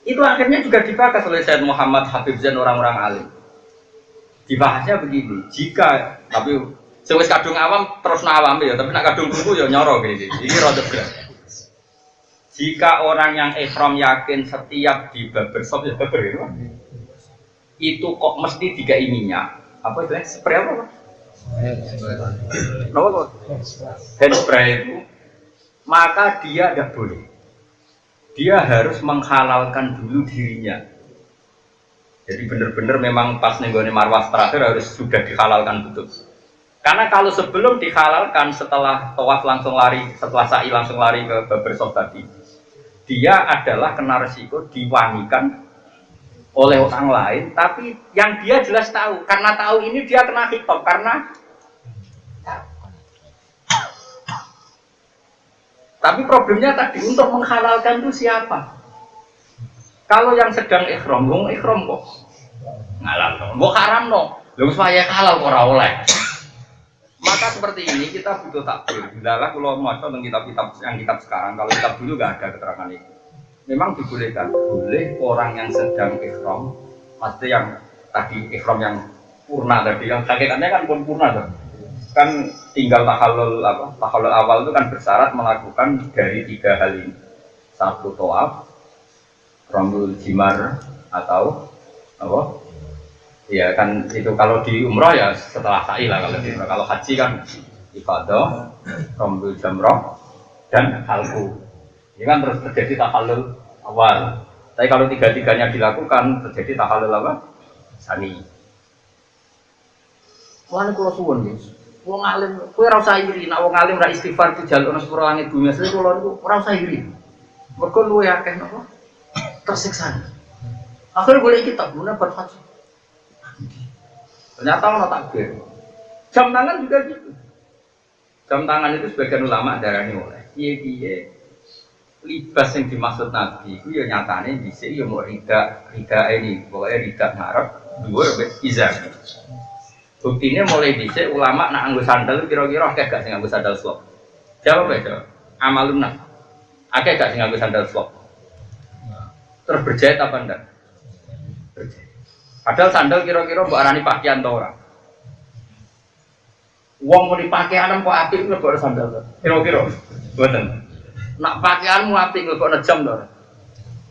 Itu akhirnya juga dibahas oleh Sayyid Muhammad Habib Zain orang-orang alim. Dibahasnya begini, jika tapi sewis kadung awam terus awam ya, tapi nak kadung buku ya nyoro gini. Ini rada berat. Jika orang yang ihram yakin setiap di barbershop ya barber itu kok mesti dikai minyak. Apa itu? Spray apa? Apa? Hand spray itu, maka dia tidak boleh. Dia harus menghalalkan dulu dirinya. Jadi benar-benar memang pas nenggone marwah terakhir harus sudah dihalalkan betul. Karena kalau sebelum dihalalkan setelah tawaf langsung lari, setelah sa'i langsung lari ke barbershop tadi, dia adalah kena resiko diwangikan oleh orang lain, tapi yang dia jelas tahu, karena tahu ini dia kena khitab karena tapi problemnya tadi untuk menghalalkan itu siapa? Kalau yang sedang ihram, wong ihram kok ngalal, kok haram no, belum supaya halal kok ora oleh. Maka seperti ini kita butuh takbir. Bila kalau mau tentang kitab-kitab yang kitab sekarang, kalau kitab dulu nggak ada keterangan itu. Memang dibolehkan, boleh orang yang sedang ihram, pasti yang tadi ihram yang purna tadi, yang hakikatnya kan pun purna tuh. Kan tinggal tahallul apa? Tahallul awal itu kan bersyarat melakukan dari 3 hal ini. 1 tawaf, rambul jimar atau apa? Ya kan itu kalau di umrah ya setelah sa'i lah kalau di umrah. Kalau haji kan ifadah, rambul jamrah dan halqu. Ini kan terus terjadi tahallul awal. Tapi kalau 3-3-nya dilakukan terjadi tahallul apa? Sani. Wong kula suwun nggih. Wong alim, kowe ora usah iri, nek wong alim ra istighfar dijalukno sepuro langit bumi, asli kula niku ora usah iri. Mergo luwe akeh napa? Tersiksa. Akhirnya boleh kitab guna berfat. Ternyata ono takbir. Jam tangan juga gitu. Jam tangan itu sebagian ulama darani oleh. Piye-piye libas yang dimaksud Nabi itu ya nyatane dhisik ya mau rida ini pokoknya rida ngarep dhuwur izar. Buktinya mulai dhisik ulama nak nganggo sandal kira-kira akeh gak sing nganggo sandal slop. Jawab ya, amaluna. Akeh gak sing nganggo sandal slop. Terus berjahit apa ndak? Berjahit. Padahal sandal kira-kira mbok arani pakaian ta ora? Wong muni pakaian kok apik mlebu sandal. Kira-kira mboten. Nak pakaianmu apik mlebu jam to.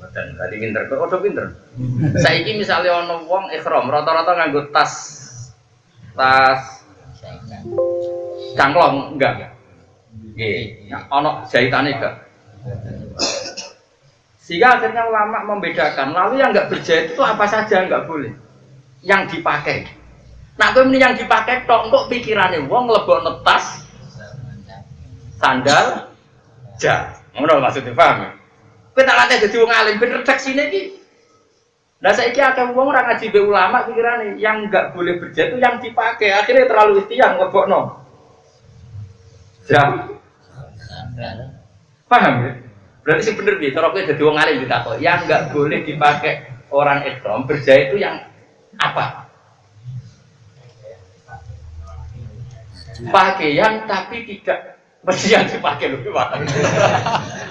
Mboten, berarti pinter. Kok udah pinter. Saiki misalnya ana wong ihram rata-rata nganggo tas cangklong enggak. Nggih, ana jahitane enggak. Sehingga akhirnya ulama membedakan, lalu yang enggak berjahit itu apa saja enggak boleh. Yang dipakai. Nah, kowe muni yang dipakai tok kok pikirane wong nglebokno tas sandal jas. Ngono maksudnya paham ya? Kowe tak latih dadi wong alim ben redaksine iki. Lah saiki akeh wong ora ngaji be ulama pikirane yang enggak boleh berjahit itu yang dipakai. Akhirnya terlalu istiang nglebokno. Jam. Paham ya? Berarti sih bener nih, cara kowe dadi wong alim ditakok, yang enggak boleh dipakai orang ihram berjahit itu yang apa? Pakaian tapi tidak mesti yang dipakai lebih mahal.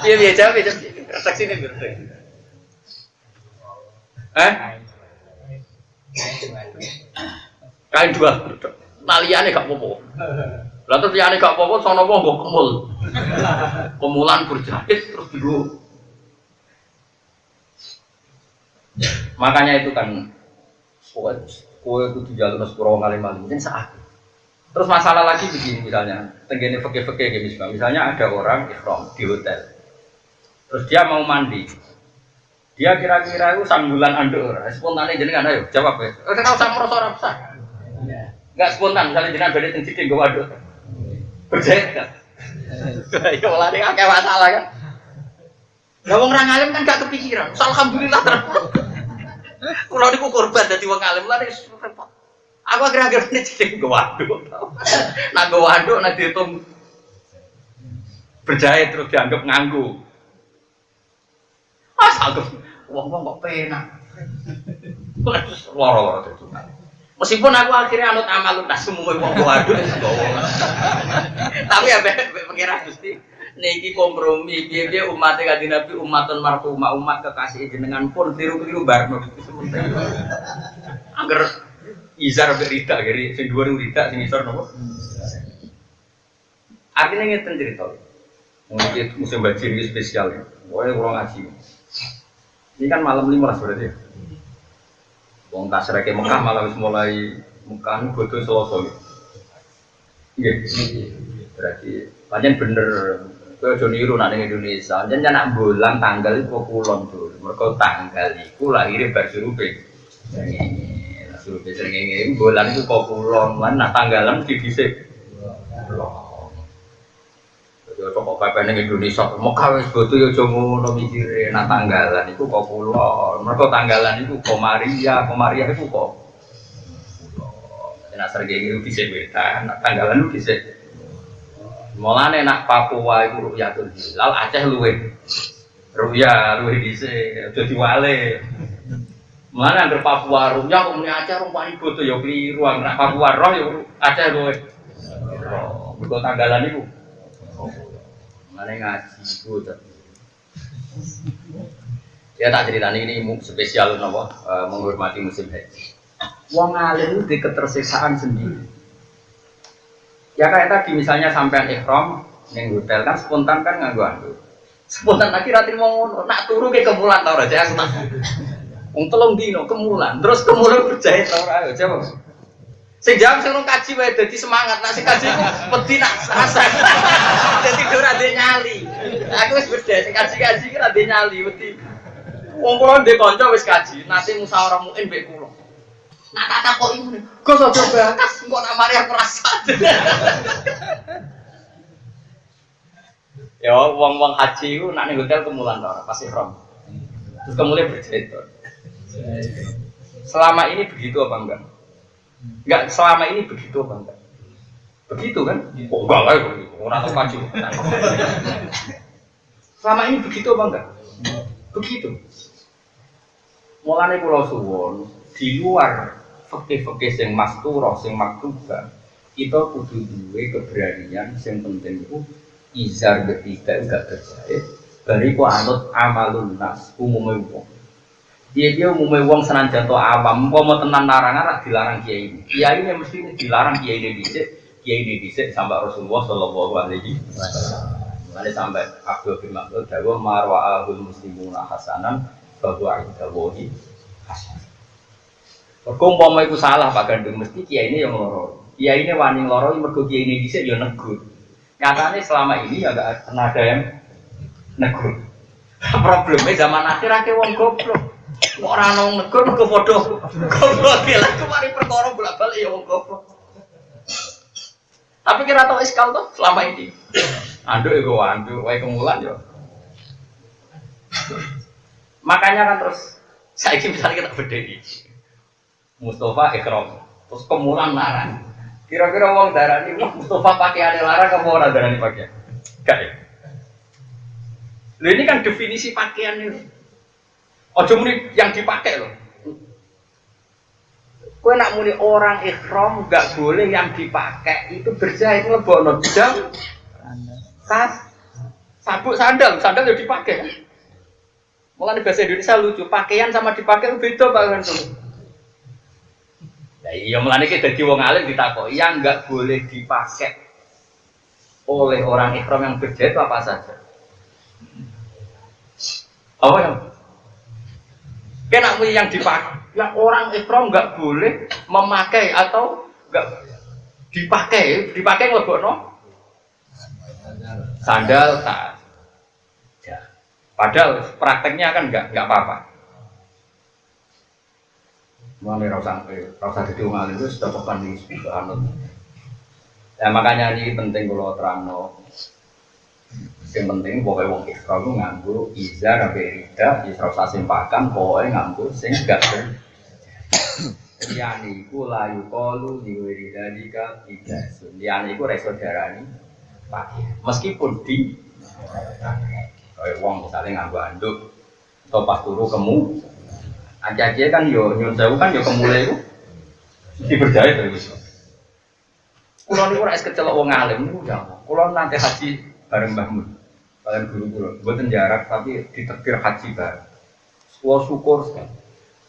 Iya biasa redaksi ini bener. Kain dua, taliannya gak apa-apa. Lalu taliannya gak apa-apa, sono wong mbok kemul. Kemulan berjahit terus dulu. Makanya itu kan kowe kudu jalur sepuro ngalim-alim mungkin saat. Terus masalah lagi begini misalnya, tenggene fikih-fikih misalnya ada orang ihram di hotel. Terus dia mau mandi. Dia kira-kira itu sambulan anduk ora. Spontane jenengan ayo jawab ya. Ora usah merasa ora usah. Enggak spontan misalnya jenengan badhe teng Cikeng nggo waduk. Berjahit kan. Ya malah nek akeh masalah kan. Lah wong ora ngalim kan gak kepikiran. Alhamdulillah terus. Kula niku korban dadi wong alim lha repot. Aku akhir-akhir ini jadi waduk. Nah waduk nah dihitung berjahit terus dianggap nganggu. Asal wong-wong kok penak. Loro-loro itu. Meskipun aku akhirnya anut amalun nas semua wong waduk. Tapi ya pengira Gusti niki kompromi piye-piye umat Kanjeng Nabi umatun marhumah umat kekasih jenengan pun tiru-tiru bareng itu sebenarnya. Angger izar berita, jadi sing dua berita, sing isor nopo. Artinya ngeten cerita. Mungkin musim banjir ini spesial ya. Pokoknya kurang ngaji. Ini kan malam 15 berarti ya. Wong kasreke Mekah malah wis mulai Mekah nu bodo Selasa. Nggih. Berarti pancen bener kowe aja niru nek ning Indonesia. Pancen nak bulan tanggal iku kulon tuh. Mergo tanggal iku lahire bar surupe. Surupe srengenge bulan iku kok kulon, lan nak tanggalan didhisik. Yo kok pepe ning Indonesia, Mekah wis bodo yo aja ngono mikire, nak tanggalan iku kok kulon. Mergo tanggalan iku Komariah iku kok. Nek srengenge dhisik wetan, nak tanggalan iku dhisik. Mulane nak Papua iku Rukyatul Hilal, Aceh luwih. Ruya luwih dhisik, aja diwale. Mulane anggere Papua Rukya kok muni Aceh rong paling bodo ya kliru, nak Papua roh ya Aceh luwih. Mergo tanggalan iku. Mulane ngaji iku. Ya tak ceritani ini spesial napa menghormati musim haji. Wong alim di ketersiksaan sendiri. Ya kayak tadi misalnya sampean ihram ning hotel kan spontan kan nganggo anduk. Spontan lagi ra trimo ngono, nak turu ke kemulan ta ora aku tak. Wong 3 dino kemulan, terus kemulan berjahit ta ora ayo jawab. Sing jawab sing kaji wae dadi semangat, nak sing kaji ku wedi nak rasa. Dadi ora ndek nyali. Aku wis berjahit sing kaji-kaji ki ora ndek nyali wedi. Wong kula ndek kanca wis kaji, nate musyawarah muin mbek kula. Nak tak takoki ngene. Gus aja bakas engko nak mari aku rasa. Ya wong-wong haji ku nak ning hotel kemulan ta ora pas ihram. Terus kemudian berjahit. Selama ini begitu apa enggak? Enggak, selama ini begitu apa enggak? Begitu kan? Oh enggak lah, orang tahu kaji. Selama ini begitu apa enggak? Begitu. Mulane kula suwun di luar fikih-fikih sing masturah, sing maktubah, kita kudu duwe keberanian sing penting itu izar ketiga enggak berjahit. Bariku anut amalun nas umumnya wong. Dia umumnya wong senanjata awam, mau tenan larangan rak dilarang kiai ini. Kiai ini mesti dilarang kiai ini dhisik sampai Rasulullah sallallahu alaihi wasallam. Mulane sampai Abdul bin Mas'ud dawuh marwa'ahul muslimuna hasanan bahwa inda wahi hasan. Umpama iku salah Pak Gandung mesti kiai ini yang loro. Kiai ini wani loro mergo kiai ini dhisik ya negur. Nyatane selama ini ya enggak pernah ada yang negur. Problemnya zaman akhir akeh wong goblok. Kok ora ono negur mergo padha goblok lha kemari perkara bolak-balik ya wong goblok. Tapi kira tau iskal tuh selama ini. Anduk ya gue anduk, wae kemulan ya. Makanya kan terus saya misalnya kita berdiri. Mustafa Ikram, terus kemulan larang. Kira-kira wong darani Mustafa pakaiane larang apa ora darani pakaian? Enggak ya. Loh ini kan definisi pakaian ini. Ojo muni yang dipakai loh. Kowe nak muni orang ihram enggak boleh yang dipakai itu berjahit lebokno jam tas sabuk sandal ya dipakai. Mulane bahasa Indonesia lucu, pakaian sama dipakai beda Pak Gantung. Nah, iya mulane ki dadi wong alim ditakoki yang enggak boleh dipakai oleh orang ihram yang berjahit apa saja. Apa yang? Kena yang dipakai, yang orang ihram enggak boleh memakai atau enggak dipakai nglebokno sandal tas. Ya. Padahal prakteknya kan enggak apa-apa. Mulai rasa jadi wong alim itu sudah pekan di anut. Ya makanya ini penting kalau terangno. Yang penting pokoknya wong ihram itu nganggo izar sampai rida, ya rasa simpakan pokoknya nganggo sing gak ber. Liyane iku layu qalu diwiri dalika ijasun. Liyane iku reso darani pakai. Meskipun di kayak wong misalnya nganggo anduk atau pas turu kemu aja-aja kan yo nyun sewu kan yo kemulai itu diberjaya terus. Kulo niku ora es kecelok wong alim niku ya. Kulo nanti haji bareng Mbah Mun. Kalian guru kulo, mboten jarak tapi ditektir haji bareng. Kulo syukur sekali.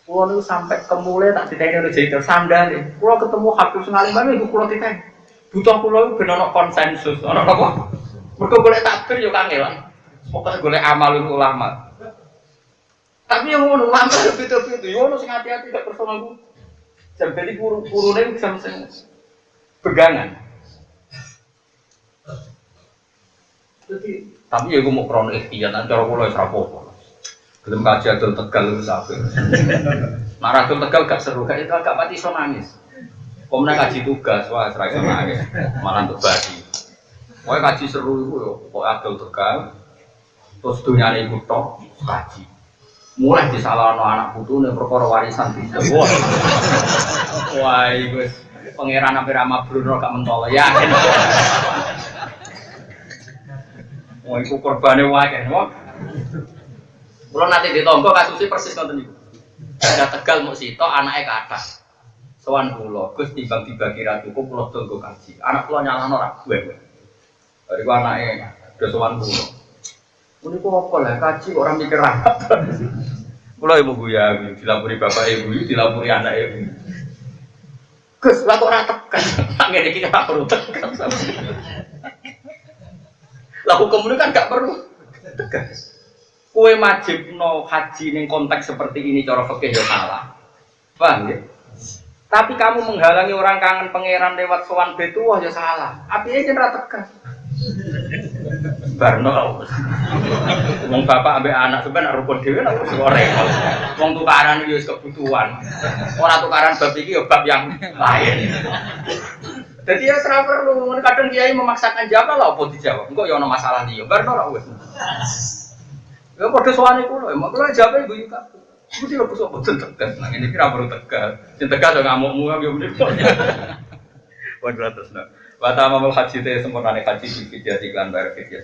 Kulo niku sampai kemulai tak diteni oleh jahit sandal. Kulo ketemu Habib sing alim banget iku kulo diteni. Butuh kulo ben ono konsensus, ono apa? Mergo golek takbir yo kangelan. Pokoke golek amalul ulama. Tapi yang ngono ulama beda-beda, yo ono sing hati-hati gak personal. Jam beli purune jam sing pegangan. Tapi ya gue mau krono ikhtiar, nanti cara kula wis rapopo. Gelem kaji adol Tegal wis apik. Nek adol Tegal gak seru, gak itu agak mati iso nangis. Komna kaji tugas, wah ora iso nangis. Malah untuk badi. Pokoke kaji seru iku yo kok adol Tegal. Terus dunyane iku tok kaji. Mulai disalahno anak putune perkara warisan tidak. Wah, iku pangeran ampe Rama Bruno gak mentolo yakin. Wah, iku korbane wae kan. Kulo nate ditompo kasusé persis ngoten niku. Ada Tegal muk sitok anake kathah. Sowan kula, Gus timbang dibagi ra cukup kula tonggo kaji. Anak kula nyalahno ra gue. Bariku anake do sowan kula. Niku apa lah kaji kok ora mikir apa. Kula ibu guya dilapuri bapak ibu, dilapuri anak ibu. Gus, lah kok ora tekan. Ngene iki ora perlu tekan. Lah hukum ini kan gak perlu tegas. Kowe wajibno haji ning konteks seperti ini cara fikih ya salah. Paham ya? Tapi kamu menghalangi orang kangen pangeran lewat sowan betuwah ya salah. Apike yen ora tegas. Barno. Wong bapak ambek anak sampean rukun dhewe nek goreng. Wong tukaran iki wis kebutuhan. Ora tukaran bab iki ya bab yang lain. Jadi ya serah perlu, kadang kiai memaksakan jawab lah, apa dijawab? Enggak ya ada masalah dia, baru orang wes. Ya pada soalnya kulo, mak kulo jawabnya ibu juga. Ibu tidak perlu betul tegas, nang ini kira perlu tegas. Yang tegas ya ngamuk muak ya bener. Waduh terus nak. Wata mamal haji teh sempurna nih haji di video iklan bayar video.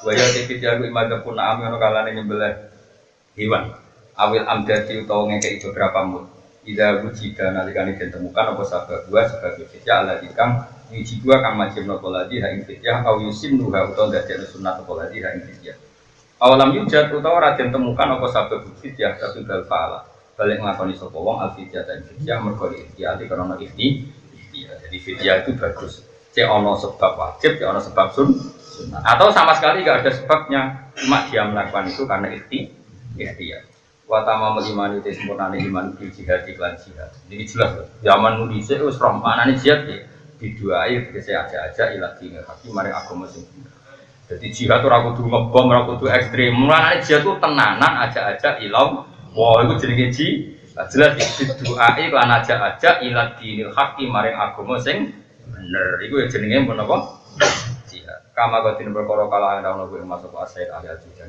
Waya di video gue ibadah pun ami orang kalane nyembelih hewan. Awil amdati utawa ngekei beberapa mut. Ida wujida nalikane ditemukan apa sabab dua sebagai fitya ala dikang wiji dua kang majib nopo ladi ha ing fitya au yusim nuha utawa dadi sunat nopo ladi ha ing fitya. Awalam yujad utawa ora ditemukan apa sabab fitya tapi dal faala balik nglakoni sapa wong al fitya dan fitya mergo ikhtiar karena ikhtiar. Jadi fitya itu bagus. Cek ono sebab wajib, cek ono sebab sunat. Atau sama sekali enggak ada sebabnya, cuma dia melakukan itu karena ikhtiar. wa tamamul iman itu sempurnane iman bil jihad iklan jihad. Ini jelas loh. Zaman nu dhisik wis rompane jihad ya diduai tegese aja-aja ila dinil hakim maring agama sing bener. Jadi jihad ora kudu ngebom, ora kudu ekstrem. Mulane jihad ku tenanan aja-aja ilau. Wah, iku jenenge jihad. Jelas diduai lan aja-aja ila dinil hakim maring agama sing bener. Iku jenenge menapa? Jihad. Kama kotin perkara kala ana ono kuwi masuk asai ahli al-jihad.